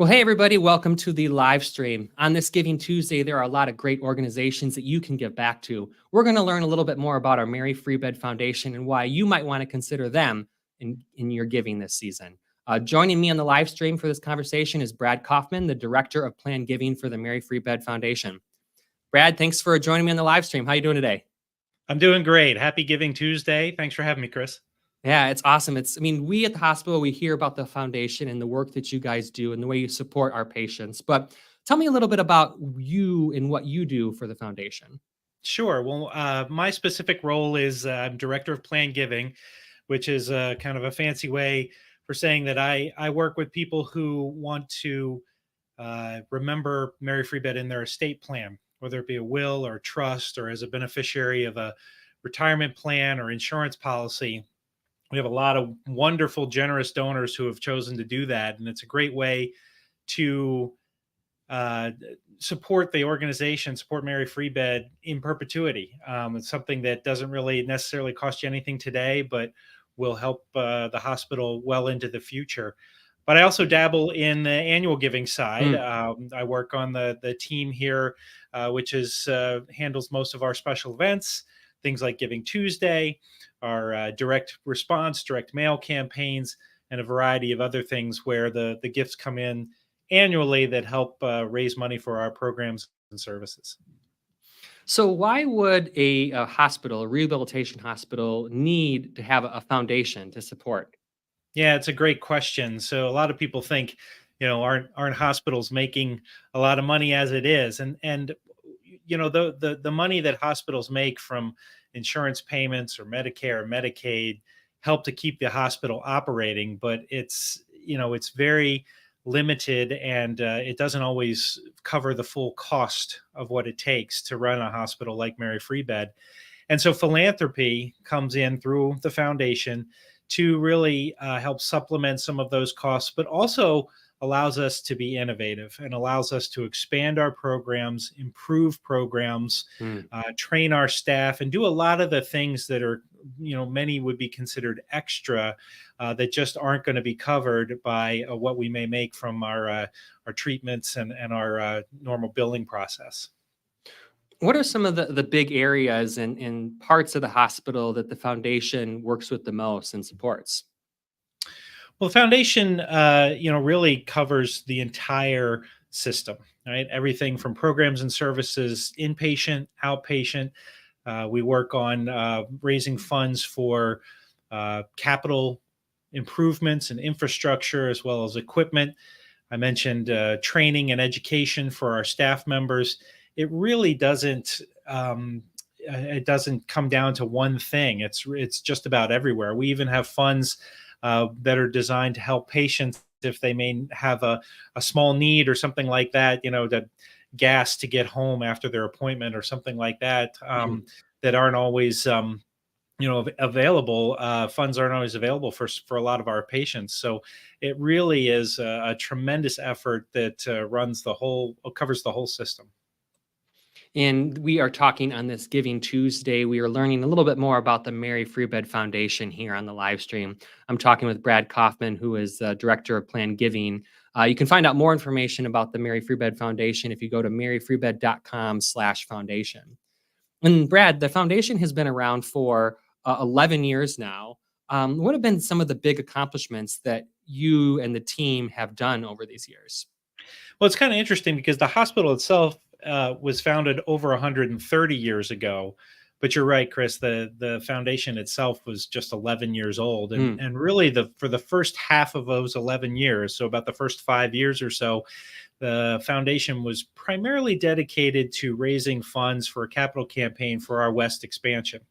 Well, hey, everybody, welcome to the live stream. On this Giving Tuesday, there are a lot of great organizations that you can give back to. We're going to learn a little bit more about our Mary Free Bed Foundation and why you might want to consider them in your giving this season. Joining me on the live stream for this conversation is Brad Kaufmann, the Director of Planned Giving for the Mary Free Bed Foundation. Brad, thanks for joining me on the live stream. How are you doing today? I'm doing great. Happy Giving Tuesday. Thanks for having me, Chris. Yeah, it's awesome. We at the hospital, we hear about the foundation and the work that you guys do and the way you support our patients. But tell me a little bit about you and what you do for the foundation. Sure. Well, my specific role is I'm Director of Planned Giving, which is kind of a fancy way for saying that I work with people who want to remember Mary Free Bed in their estate plan, whether it be a will or trust or as a beneficiary of a retirement plan or insurance policy. We have a lot of wonderful, generous donors who have chosen to do that. And it's a great way to support the organization, support Mary Free Bed in perpetuity. It's something that doesn't really necessarily cost you anything today, but will help the hospital well into the future. But I also dabble in the annual giving side. I work on the team here, which is handles most of our special events, things like Giving Tuesday, our direct response, direct mail campaigns, and a variety of other things where the gifts come in annually that help raise money for our programs and services. So why would a hospital, a rehabilitation hospital, need to have a foundation to support? Yeah, it's a great question. So a lot of people think, aren't hospitals making a lot of money as it is? And the money that hospitals make from insurance payments or Medicare or Medicaid help to keep the hospital operating, but it's very limited, and it doesn't always cover the full cost of what it takes to run a hospital like Mary Free Bed. And so philanthropy comes in through the foundation to really help supplement some of those costs, but also allows us to be innovative and allows us to expand our programs, improve programs, train our staff, and do a lot of the things that are, many would be considered extra that just aren't going to be covered by what we may make from our treatments and our normal billing process. What are some of the big areas and parts of the hospital that the foundation works with the most and supports? Well, the foundation, really covers the entire system, right? Everything from programs and services, inpatient, outpatient. We work on raising funds for capital improvements and infrastructure, as well as equipment. I mentioned training and education for our staff members. It really doesn't. It doesn't come down to one thing. It's just about everywhere. We even have funds that are designed to help patients if they may have a small need or something like that, that gas to get home after their appointment or something like that, that aren't always, available. Funds aren't always available for a lot of our patients. So it really is a tremendous effort that covers the whole system. And we are talking on this Giving Tuesday. We are learning a little bit more about the Mary Free Bed Foundation here on the live stream. I'm talking with Brad Kaufmann, who is the Director of Planned Giving. You can find out more information about the Mary Free Bed Foundation if you go to maryfreebed.com/foundation. And Brad, the foundation has been around for 11 years now. What have been some of the big accomplishments that you and the team have done over these years? Well, it's kind of interesting because the hospital itself was founded over 130 years ago. But you're right, Chris, the foundation itself was just 11 years old. And really for the first half of those 11 years, so about the first 5 years or so, the foundation was primarily dedicated to raising funds for a capital campaign for our West expansion.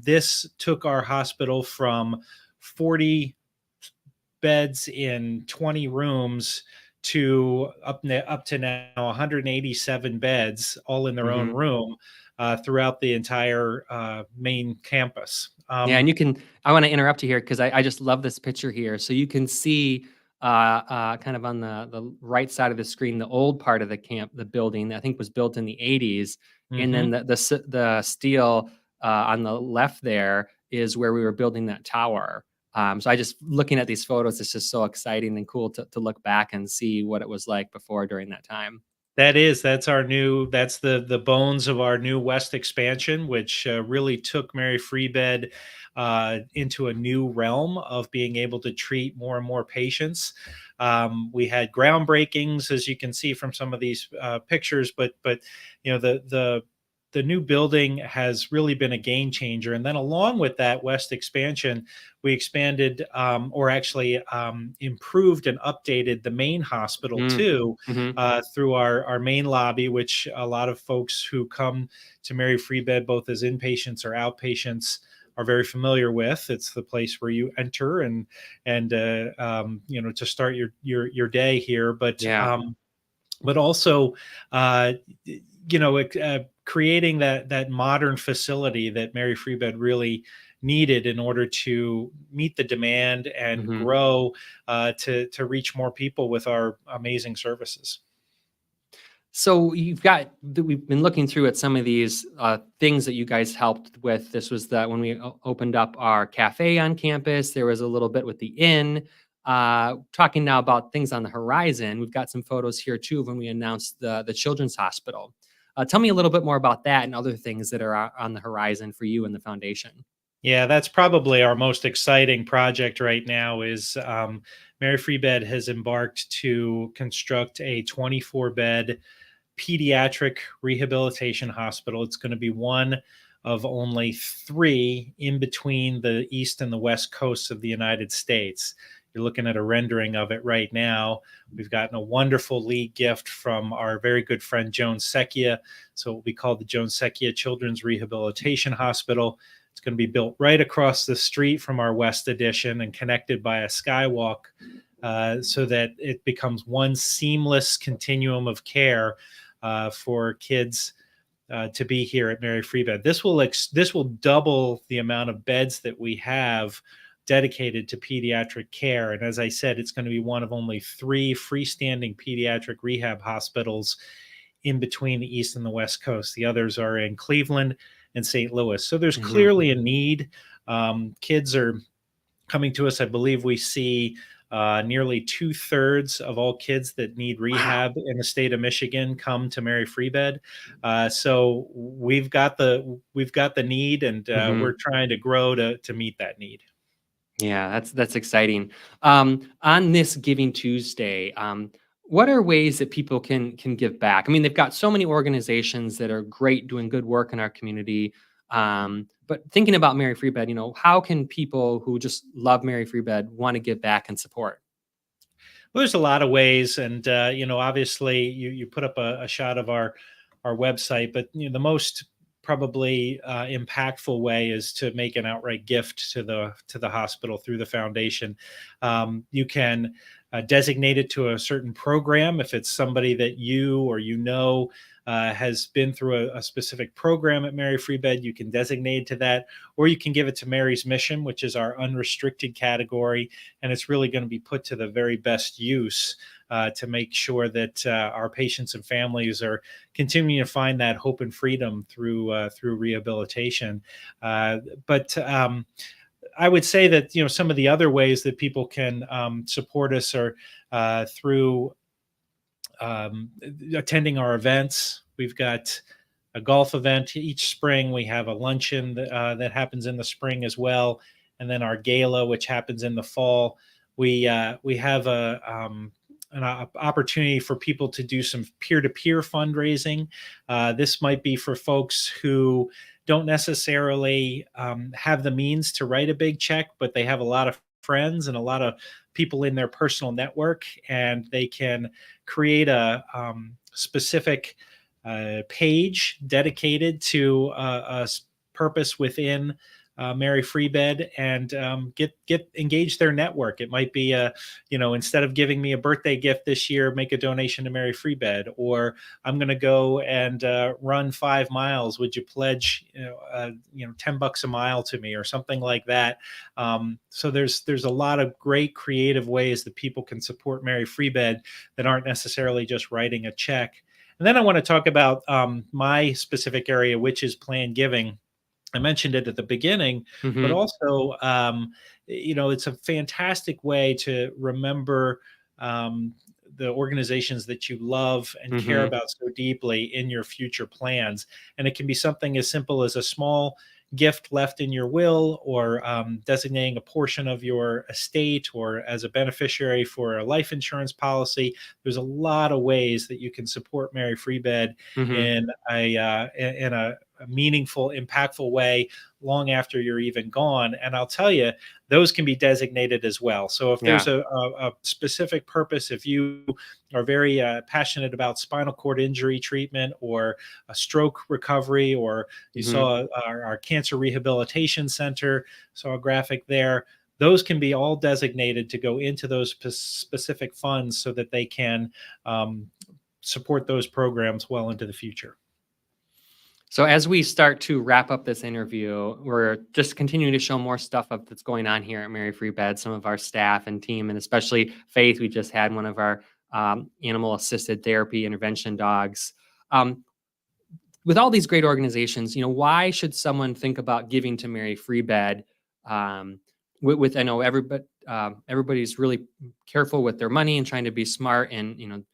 This took our hospital from 40 beds in 20 rooms to up to now 187 beds, all in their own room, throughout the entire main campus. Yeah, and I want to interrupt you here because I just love this picture here. So you can see kind of on the right side of the screen, the old part of the building that I think was built in the 80s. And then the steel on the left there is where we were building that tower. So I just looking at these photos, it's just so exciting and cool to look back and see what it was like before during that time. That's the bones of our new West expansion, which really took Mary Free Bed into a new realm of being able to treat more and more patients. We had groundbreakings, as you can see from some of these pictures, but the new building has really been a game changer. And then along with that West expansion, we expanded, or actually improved and updated the main hospital Mm, too, mhm. through our main lobby, which a lot of folks who come to Mary Free Bed, both as inpatients or outpatients, are very familiar with. It's the place where you enter and to start your day here. Yeah. But also, uh, creating that modern facility that Mary Free Bed really needed in order to meet the demand and Mhm. grow, to reach more people with our amazing services. So we've been looking through at some of these things that you guys helped with. This was that when we opened up our cafe on campus, there was a little bit with the inn. Talking now about things on the horizon, we've got some photos here too of when we announced the children's hospital. Tell me a little bit more about that and other things that are on the horizon for you and the foundation. Yeah, that's probably our most exciting project right now. Is Mary Free Bed has embarked to construct a 24-bed pediatric rehabilitation hospital. It's going to be one of only three in between the east and the west coasts of the United States. You're looking at a rendering of it right now. We've gotten a wonderful lead gift from our very good friend Joan Secchia. So it will be called the Joan Secchia Children's Rehabilitation Hospital. It's going to be built right across the street from our West Addition and connected by a skywalk, so that it becomes one seamless continuum of care for kids to be here at Mary Free Bed. This will double the amount of beds that we have dedicated to pediatric care. And as I said, it's going to be one of only three freestanding pediatric rehab hospitals in between the East and the West Coast. The others are in Cleveland and St. Louis. So there's Mhm. clearly a need. Kids are coming to us. I believe we see nearly 2/3 of all kids that need Wow. rehab in the state of Michigan come to Mary Free Bed. So we've got the need, and we're Mhm. trying to grow to meet that need. Yeah, that's exciting. On this Giving Tuesday, what are ways that people can give back? I mean, they've got so many organizations that are great doing good work in our community. But thinking about Mary Free Bed, how can people who just love Mary Free Bed want to give back and support? Well, there's a lot of ways, and obviously, you put up a shot of our website, but the most probably impactful way is to make an outright gift to the hospital through the foundation. You can designate it to a certain program if it's somebody that has been through a specific program at Mary Free Bed. You can designate it to that, or you can give it to Mary's Mission, which is our unrestricted category, and it's really going to be put to the very best use to make sure that our patients and families are continuing to find that hope and freedom through rehabilitation. But I would say that some of the other ways that people can support us are through um, attending our events. We've got a golf event each spring. We have a luncheon that happens in the spring as well, and then our gala, which happens in the fall. We have an opportunity for people to do some peer-to-peer fundraising. This might be for folks who don't necessarily have the means to write a big check, but they have a lot of friends and a lot of people in their personal network, and they can create a specific page dedicated to purpose within Mary Free Bed, and get engage their network. It might be instead of giving me a birthday gift this year, make a donation to Mary Free Bed, or I'm going to go and run 5 miles. Would you pledge $10 a mile to me, or something like that? So there's a lot of great creative ways that people can support Mary Free Bed that aren't necessarily just writing a check. And then I want to talk about my specific area, which is planned giving. I mentioned it at the beginning, but Hmm. also, it's a fantastic way to remember the organizations that you love and care Hmm. about so deeply in your future plans. And it can be something as simple as a small gift left in your will, or designating a portion of your estate, or as a beneficiary for a life insurance policy. There's a lot of ways that you can support Mary Free Bed Hmm. in a meaningful, impactful way long after you're even gone. And I'll tell you, those can be designated as well. So if there's Yeah. a specific purpose, if you are very passionate about spinal cord injury treatment, or a stroke recovery, or you Hmm. saw our cancer rehabilitation center, saw a graphic there. Those can be all designated to go into those specific funds so that they can support those programs well into the future. So as we start to wrap up this interview, we're just continuing to show more stuff of that's going on here at Mary Free Bed. Some of our staff and team, and especially Faith, we just had one of our animal assisted therapy intervention dogs. Um, with all these great organizations, why should someone think about giving to Mary Free Bed? With I know everybody's really careful with their money and trying to be smart, and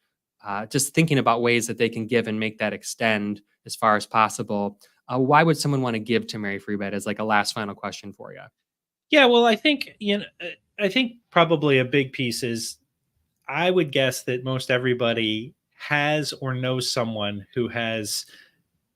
just thinking about ways that they can give and make that extend as far as possible. Why would someone want to give to Mary Free Bed? As like a last final question for you. Yeah, well, I think probably a big piece is, I would guess that most everybody has or knows someone who has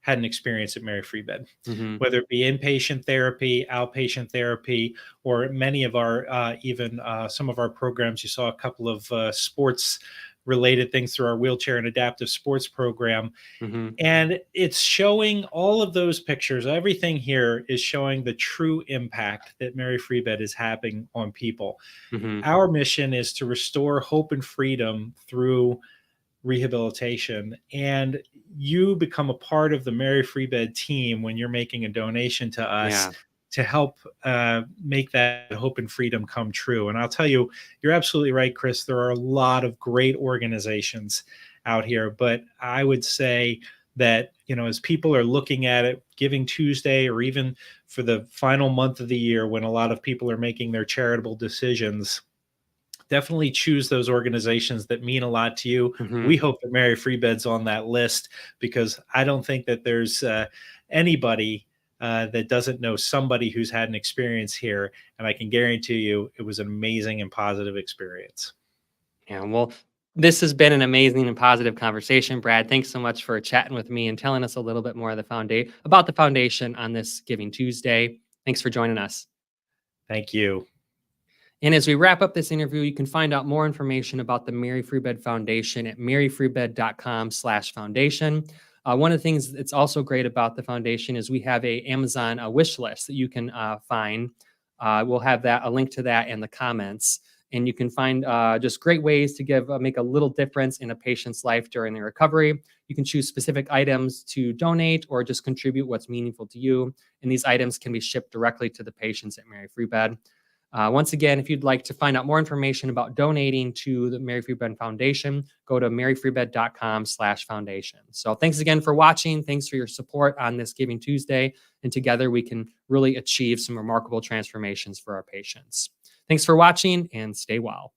had an experience at Mary Free Bed, Hmm. whether it be inpatient therapy, outpatient therapy, or many of our even some of our programs. You saw a couple of sports related things through our wheelchair and adaptive sports program. Hmm. And it's showing all of those pictures. Everything here is showing the true impact that Mary Free Bed is having on people. Hmm. Our mission is to restore hope and freedom through rehabilitation. And you become a part of the Mary Free Bed team when you're making a donation to us Yeah. to help make that hope and freedom come true. And I'll tell you, you're absolutely right, Chris. There are a lot of great organizations out here, but I would say that, as people are looking at it, Giving Tuesday, or even for the final month of the year when a lot of people are making their charitable decisions, definitely choose those organizations that mean a lot to you. Hmm. We hope that Mary Free Bed's on that list, because I don't think that there's anybody that doesn't know somebody who's had an experience here. And I can guarantee you it was an amazing and positive experience. Yeah. Well, this has been an amazing and positive conversation, Brad. Thanks so much for chatting with me and telling us a little bit more of the about the foundation on this Giving Tuesday. Thanks for joining us. Thank you. And as we wrap up this interview, you can find out more information about the Mary Free Bed Foundation at maryfreebed.com/foundation. One of the things that's also great about the foundation is we have a Amazon wish list that you can find. We'll have a link to that in the comments, and you can find just great ways to make a little difference in a patient's life during their recovery. You can choose specific items to donate or just contribute what's meaningful to you, and these items can be shipped directly to the patients at Mary Free Bed. Once again, if you'd like to find out more information about donating to the Mary Free Bed Foundation, go to maryfreebed.com/foundation. So thanks again for watching. Thanks for your support on this Giving Tuesday. And together we can really achieve some remarkable transformations for our patients. Thanks for watching, and stay well.